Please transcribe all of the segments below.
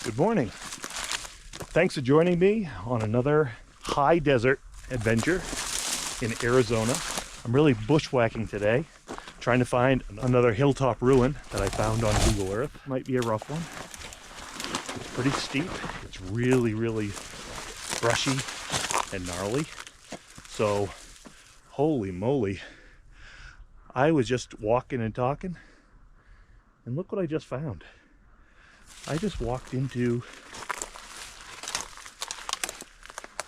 Good morning. Thanks for joining me on another high desert adventure in Arizona. I'm really bushwhacking today, trying to find another hilltop ruin that I found on Google Earth. Might be a rough one. It's pretty steep. It's really brushy and gnarly. So, holy moly. I was just walking and talking, and look what I just found. I just walked into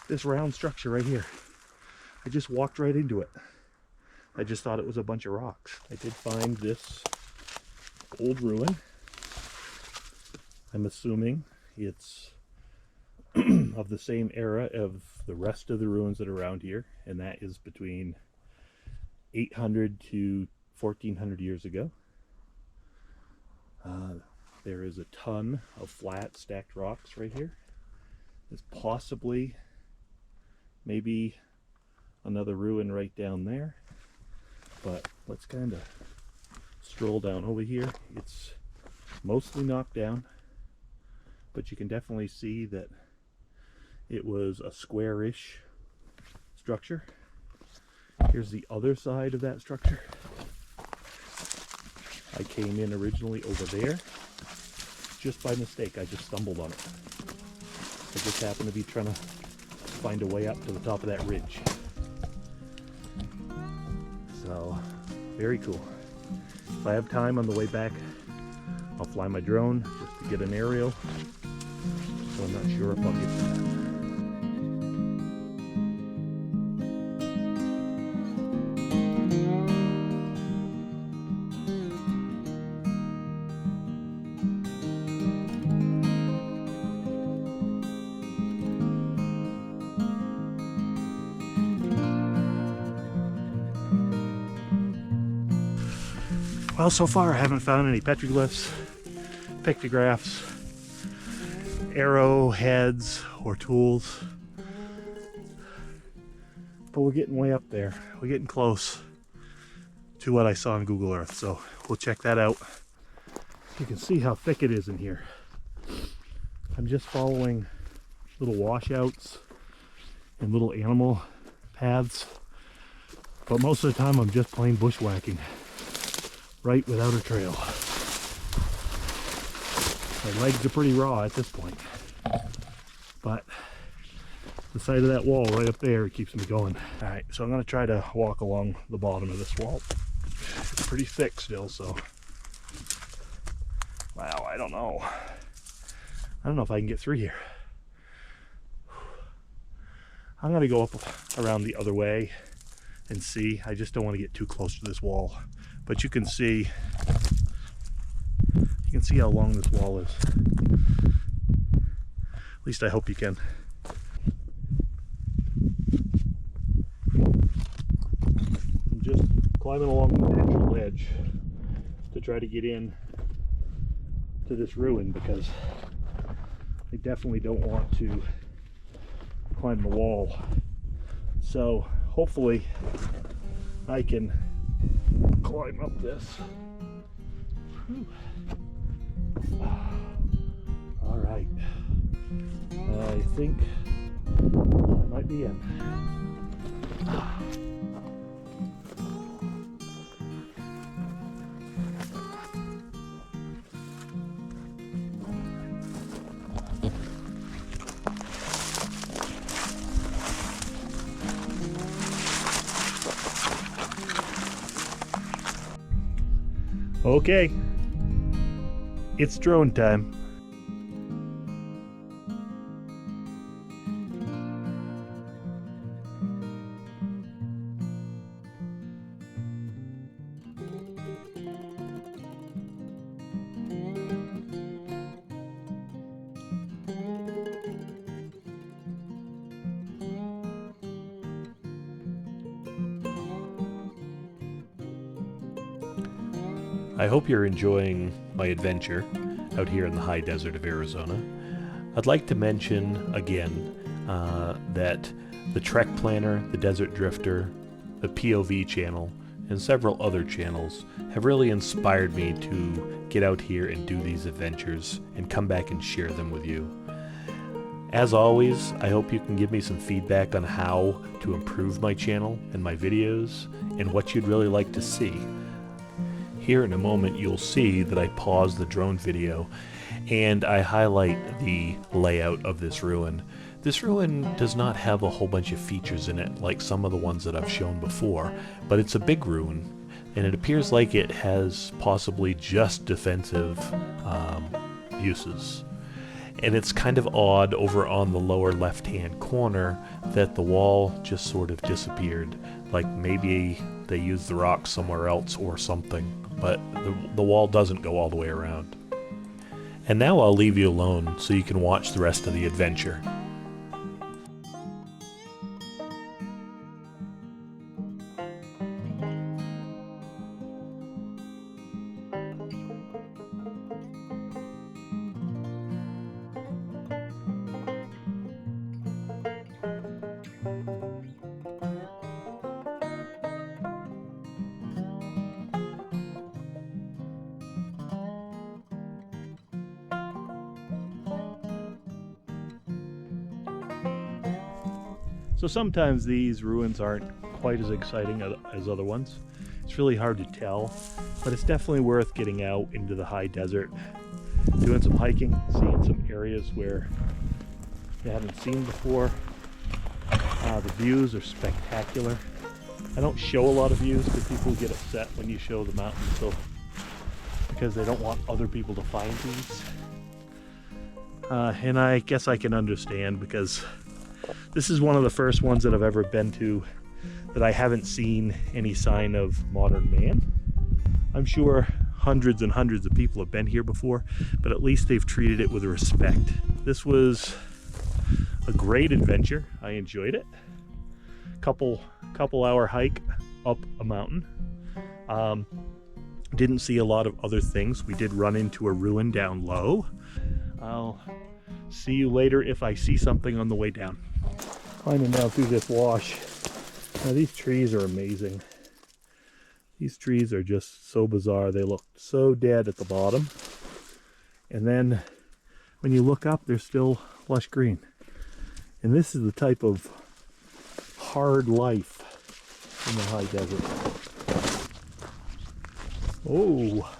this round structure right here. I just walked right into it. I just thought it was a bunch of rocks. I did find this old ruin. I'm assuming it's of the same era of the rest of the ruins that are around here, and that is between 800 to 1400 years ago. There is a ton of flat stacked rocks right here. There's possibly maybe another ruin right down there, but let's kind of stroll down over here. It's mostly knocked down, but you can definitely see that it was a squarish structure. Here's the other side of that structure. I came in originally over there. Just by mistake, I just stumbled on it. I just happened to be trying to find a way up to the top of that ridge. So, very cool. If I have time on the way back, I'll fly my drone just to get an aerial. So I'm not sure if I'll get to that. Well, so far I haven't found any petroglyphs, pictographs, arrowheads, or tools. But we're getting way up there. We're getting close to what I saw on Google Earth, so we'll check that out. You can see how thick it is in here. I'm just following little washouts and little animal paths, but most of the time I'm just plain bushwhacking. Right without a trail. My legs are pretty raw at this point, but the side of that wall right up there keeps me going. All right, so I'm going to try to walk along the bottom of this wall. It's pretty thick still, so wow, I don't know if I can get through here. I'm going to go up around the other way and see. I just don't want to get too close to this wall. But you can see how long this wall is. At least I hope you can. I'm just climbing along the natural edge to try to get in to this ruin, because I definitely don't want to climb the wall. So hopefully I can climb up this. Whew. All right, I think that might be it. Okay, it's drone time. I hope you're enjoying my adventure out here in the high desert of Arizona. I'd like to mention again that the Trek Planner, the Desert Drifter, the POV channel, and several other channels have really inspired me to get out here and do these adventures and come back and share them with you. As always, I hope you can give me some feedback on how to improve my channel and my videos and what you'd really like to see. Here in a moment you'll see that I pause the drone video and I highlight the layout of this ruin. This ruin does not have a whole bunch of features in it like some of the ones that I've shown before, but it's a big ruin and it appears like it has possibly just defensive uses. And it's kind of odd over on the lower left-hand corner that the wall just sort of disappeared. Like maybe they used the rock somewhere else or something, but the wall doesn't go all the way around. And now I'll leave you alone so you can watch the rest of the adventure. So sometimes these ruins aren't quite as exciting as other ones. It's really hard to tell, but it's definitely worth getting out into the high desert, doing some hiking, seeing some areas where you haven't seen before. The views are spectacular. I don't show a lot of views because people get upset when you show the mountains, so because they don't want other people to find these. And I guess I can understand, because this is one of the first ones that I've ever been to that I haven't seen any sign of modern man. I'm sure hundreds and hundreds of people have been here before, but at least they've treated it with respect. This was a great adventure. I enjoyed it. Couple hour hike up a mountain. Didn't see a lot of other things. We did run into a ruin down low. I'll see you later if I see something on the way down. Climbing down through this wash. Now these trees are amazing. These trees are just so bizarre. They look so dead at the bottom. And then when you look up, they're still lush green. And this is the type of hard life in the high desert. Oh,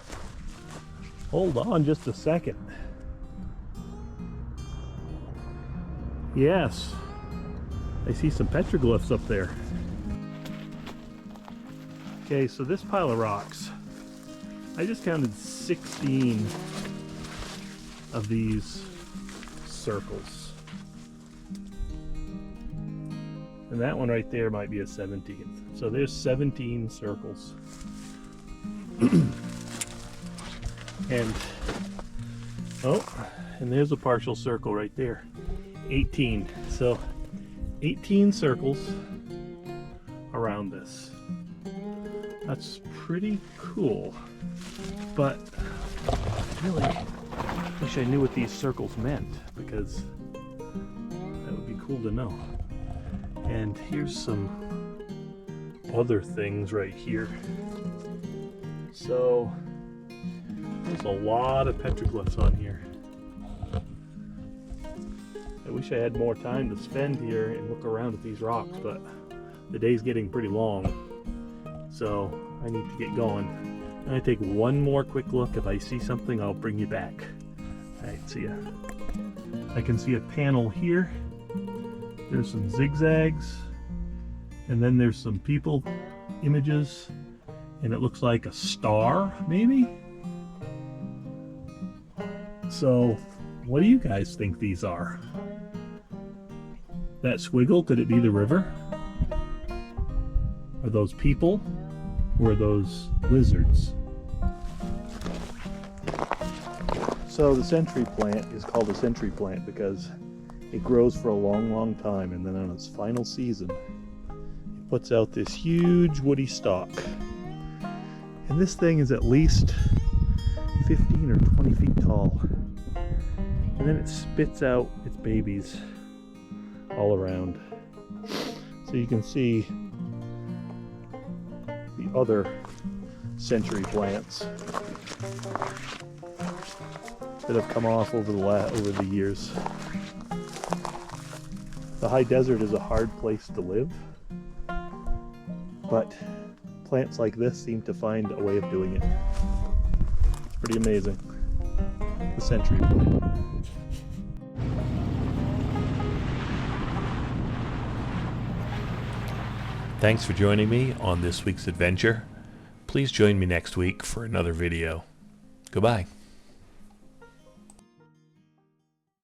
hold on just a second. Yes, I see some petroglyphs up there. Okay, so this pile of rocks, I just counted 16 of these circles. And that one right there might be a 17th. So there's 17 circles. And there's a partial circle right there. 18. So 18 circles around this. That's pretty cool. But I really wish I knew what these circles meant, because that would be cool to know. And here's some other things right here. So there's a lot of petroglyphs on here. I wish I had more time to spend here and look around at these rocks, but the day's getting pretty long, so I need to get going. I'm gonna take one more quick look. If I see something, I'll bring you back. Alright, see ya. I can see a panel here. There's some zigzags, and then there's some people images, and it looks like a star, maybe? So, what do you guys think these are? That squiggle, could it be the river? Are those people? Or are those lizards? So the century plant is called a century plant because it grows for a long, long time, and then on its final season, it puts out this huge woody stalk. And this thing is at least 15 or 20 feet tall. And then it spits out its babies all around. So you can see the the other century plants that have come off over the years. The high desert is a hard place to live, but plants like this seem to find a way of doing it. It's pretty amazing. The century plant. Thanks for joining me on this week's adventure. Please join me next week for another video. Goodbye.